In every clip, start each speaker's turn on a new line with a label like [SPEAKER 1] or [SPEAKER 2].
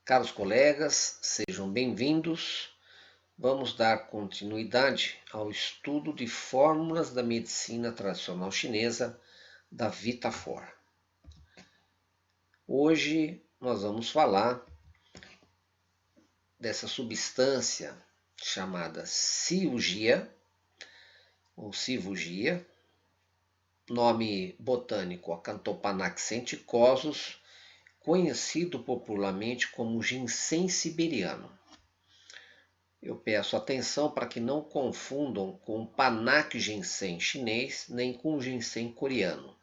[SPEAKER 1] Caros colegas, sejam bem-vindos. Vamos dar continuidade ao estudo de fórmulas da medicina tradicional chinesa da Vitafor. Hoje nós vamos falar dessa substância chamada Sivugia, ou Sivugia, nome botânico Acanthopanax centicosus, conhecido popularmente como ginseng siberiano. Eu peço atenção para que não confundam com o Panax ginseng chinês, nem com o ginseng coreano.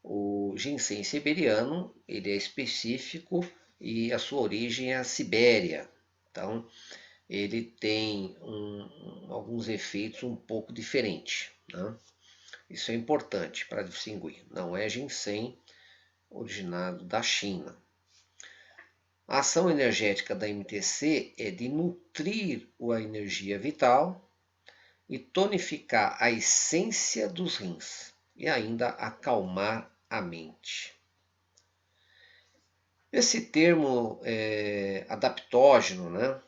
[SPEAKER 1] O ginseng siberiano ele é específico e a sua origem é a Sibéria. Então, ele tem alguns efeitos um pouco diferentes, né? Isso é importante para distinguir. Não é ginseng originado da China. A ação energética da MTC é de nutrir a energia vital e tonificar a essência dos rins e ainda acalmar a mente. Esse termo adaptógeno, né,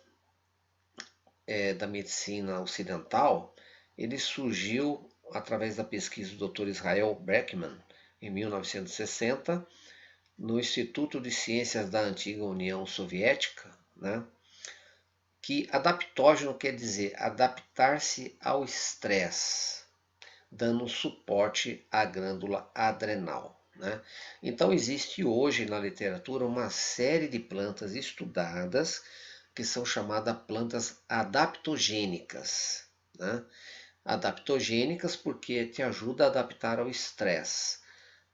[SPEAKER 1] da medicina ocidental, ele surgiu através da pesquisa do Dr. Israel Beckman, em 1960, no Instituto de Ciências da Antiga União Soviética, né, que adaptógeno quer dizer adaptar-se ao estresse, dando suporte à glândula adrenal, né? Então existe hoje na literatura uma série de plantas estudadas que são chamadas plantas adaptogênicas, né? Adaptogênicas porque te ajuda a adaptar ao estresse,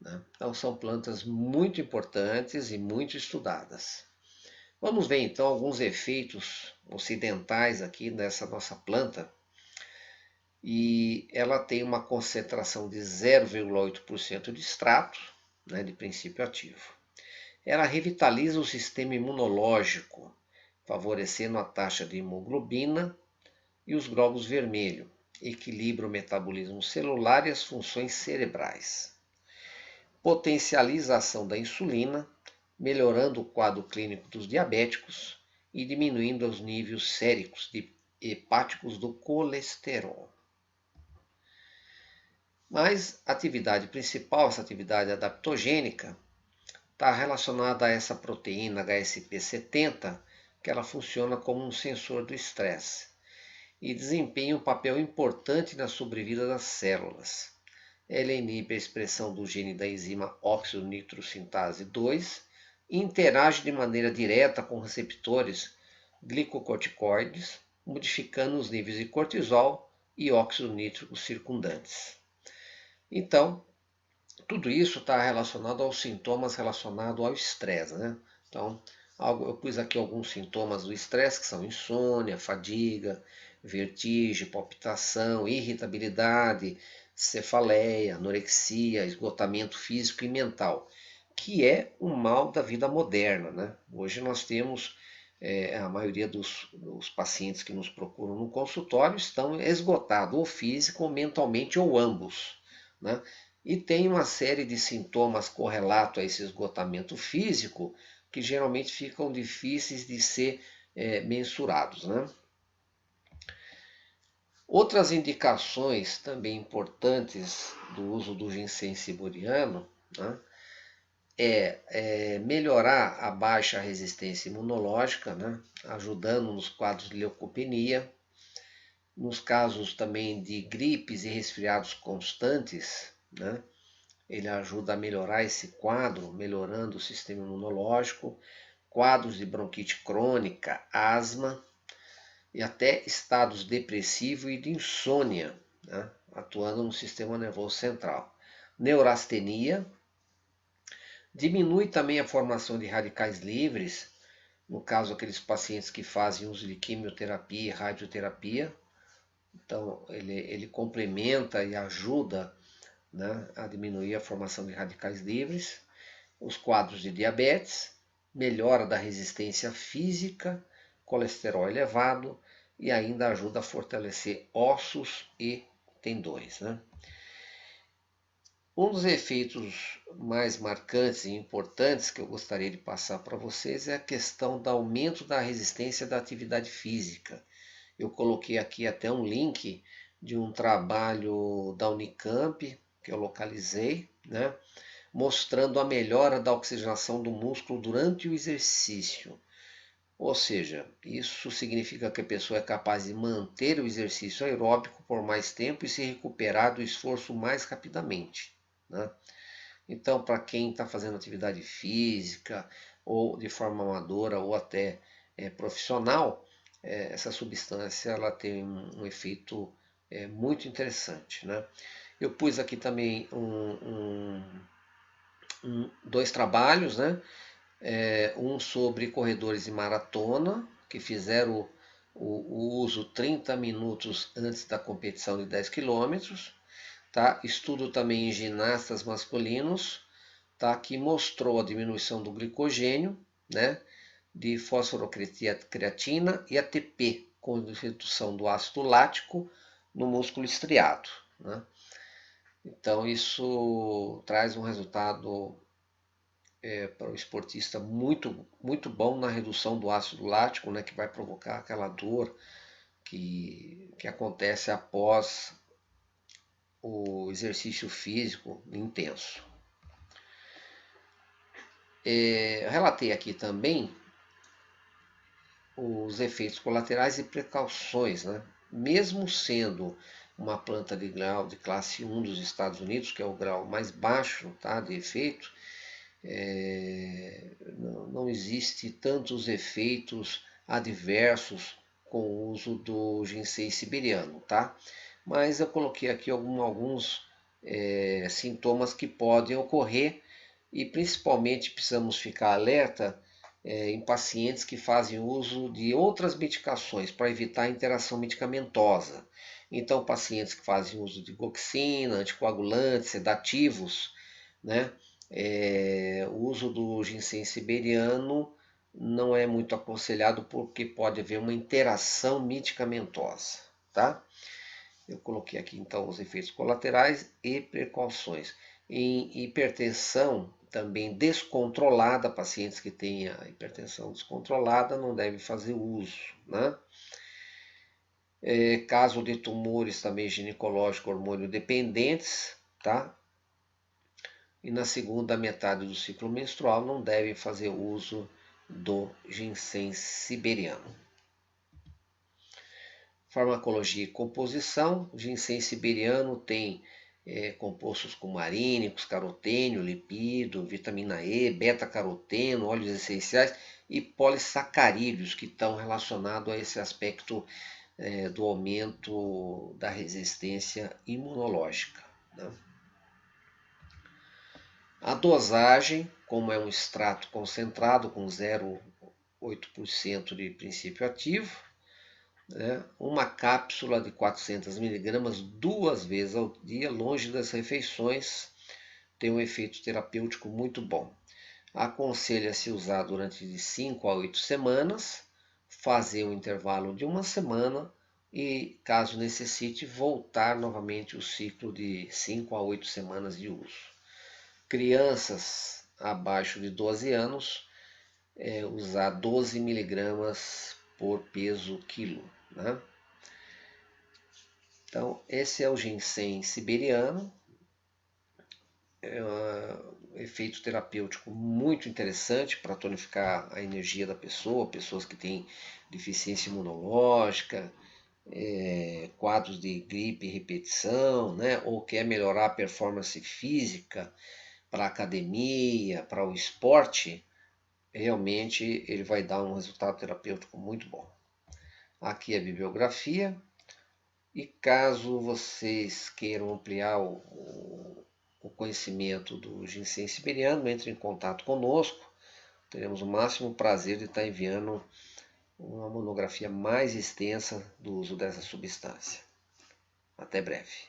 [SPEAKER 1] né? Então são plantas muito importantes e muito estudadas. Vamos ver então alguns efeitos ocidentais aqui nessa nossa planta. E ela tem uma concentração de 0,8% de extrato, né, de princípio ativo. Ela revitaliza o sistema imunológico, favorecendo a taxa de hemoglobina e os glóbulos vermelhos, equilibra o metabolismo celular e as funções cerebrais. Potencializa a ação da insulina, melhorando o quadro clínico dos diabéticos e diminuindo os níveis séricos e hepáticos do colesterol. Mas a atividade principal, essa atividade adaptogênica, está relacionada a essa proteína HSP70, que ela funciona como um sensor do estresse e desempenha um papel importante na sobrevida das células. Ela inibe a expressão do gene da enzima óxido-nitrosintase 2 e interage de maneira direta com receptores glicocorticoides, modificando os níveis de cortisol e óxido nítrico circundantes. Então, tudo isso está relacionado aos sintomas relacionados ao estresse, né? Então, eu pus aqui alguns sintomas do estresse, que são insônia, fadiga, vertigem, palpitação, irritabilidade, cefaleia, anorexia, esgotamento físico e mental, que é o mal da vida moderna, né? Hoje nós temos a maioria dos pacientes que nos procuram no consultório estão esgotados, ou físico, ou mentalmente, ou ambos, né? E tem uma série de sintomas correlatos a esse esgotamento físico que geralmente ficam difíceis de ser mensurados, né? Outras indicações também importantes do uso do ginseng siberiano, né, melhorar a baixa resistência imunológica, né, ajudando nos quadros de leucopenia, nos casos também de gripes e resfriados constantes, né, ele ajuda a melhorar esse quadro, melhorando o sistema imunológico, quadros de bronquite crônica, asma e até estados depressivos e de insônia, né, atuando no sistema nervoso central. Neurastenia, diminui também a formação de radicais livres, no caso aqueles pacientes que fazem uso de quimioterapia e radioterapia. Então ele complementa e ajuda, né, a diminuir a formação de radicais livres. Os quadros de diabetes, melhora da resistência física, colesterol elevado e ainda ajuda a fortalecer ossos e tendões, né? Um dos efeitos mais marcantes e importantes que eu gostaria de passar para vocês é a questão do aumento da resistência da atividade física. Eu coloquei aqui até um link de um trabalho da Unicamp que eu localizei, né, mostrando a melhora da oxigenação do músculo durante o exercício. Ou seja, isso significa que a pessoa é capaz de manter o exercício aeróbico por mais tempo e se recuperar do esforço mais rapidamente, né? Então, para quem está fazendo atividade física, ou de forma amadora, ou até profissional, essa substância ela tem um efeito muito interessante, né? Eu pus aqui também dois trabalhos, né? Um sobre corredores de maratona, que fizeram o uso 30 minutos antes da competição de 10 quilômetros. Tá? Estudo também em ginastas masculinos, tá? Que mostrou a diminuição do glicogênio, né? De fosfocreatina e ATP, com redução do ácido lático no músculo estriado, né? Então isso traz um resultado para o esportista muito bom na redução do ácido lático, né, que vai provocar aquela dor que acontece após o exercício físico intenso. Relatei aqui também os efeitos colaterais e precauções, né? Mesmo sendo uma planta de grau de classe 1 dos Estados Unidos, que é o grau mais baixo, tá, de efeito, não existe tantos efeitos adversos com o uso do ginseng siberiano, tá? Mas eu coloquei aqui alguns sintomas que podem ocorrer e principalmente precisamos ficar alerta em pacientes que fazem uso de outras medicações para evitar a interação medicamentosa. Então, pacientes que fazem uso de goxina, anticoagulantes, sedativos, né? O uso do ginseng siberiano não é muito aconselhado porque pode haver uma interação medicamentosa, tá? Eu coloquei aqui então os efeitos colaterais e precauções. Em hipertensão também descontrolada, pacientes que têm a hipertensão descontrolada não devem fazer uso, né? Caso de tumores também ginecológicos hormônio dependentes, tá? E na segunda metade do ciclo menstrual não devem fazer uso do ginseng siberiano. Farmacologia e composição. O ginseng siberiano tem compostos cumarínicos, carotênio, lipídio, vitamina E, beta-caroteno, óleos essenciais e polissacarídeos que estão relacionados a esse aspecto do aumento da resistência imunológica, né? A dosagem, como é um extrato concentrado com 0,8% de princípio ativo, né, uma cápsula de 400 mg 2 vezes ao dia, longe das refeições, tem um efeito terapêutico muito bom. Aconselha-se usar durante de 5 a 8 semanas, fazer um intervalo de uma semana e, caso necessite, voltar novamente o ciclo de 5 a 8 semanas de uso. Crianças abaixo de 12 anos, usar 12 miligramas por peso quilo, né? Então, esse é o ginseng siberiano, é um efeito terapêutico muito interessante para tonificar a energia da pessoa, pessoas que têm deficiência imunológica, quadros de gripe e repetição, né? Ou quer melhorar a performance física para a academia, para o esporte, realmente ele vai dar um resultado terapêutico muito bom. Aqui a bibliografia. E caso vocês queiram ampliar o conhecimento do ginseng siberiano, entre em contato conosco. Teremos o máximo prazer de estar enviando uma monografia mais extensa do uso dessa substância. Até breve.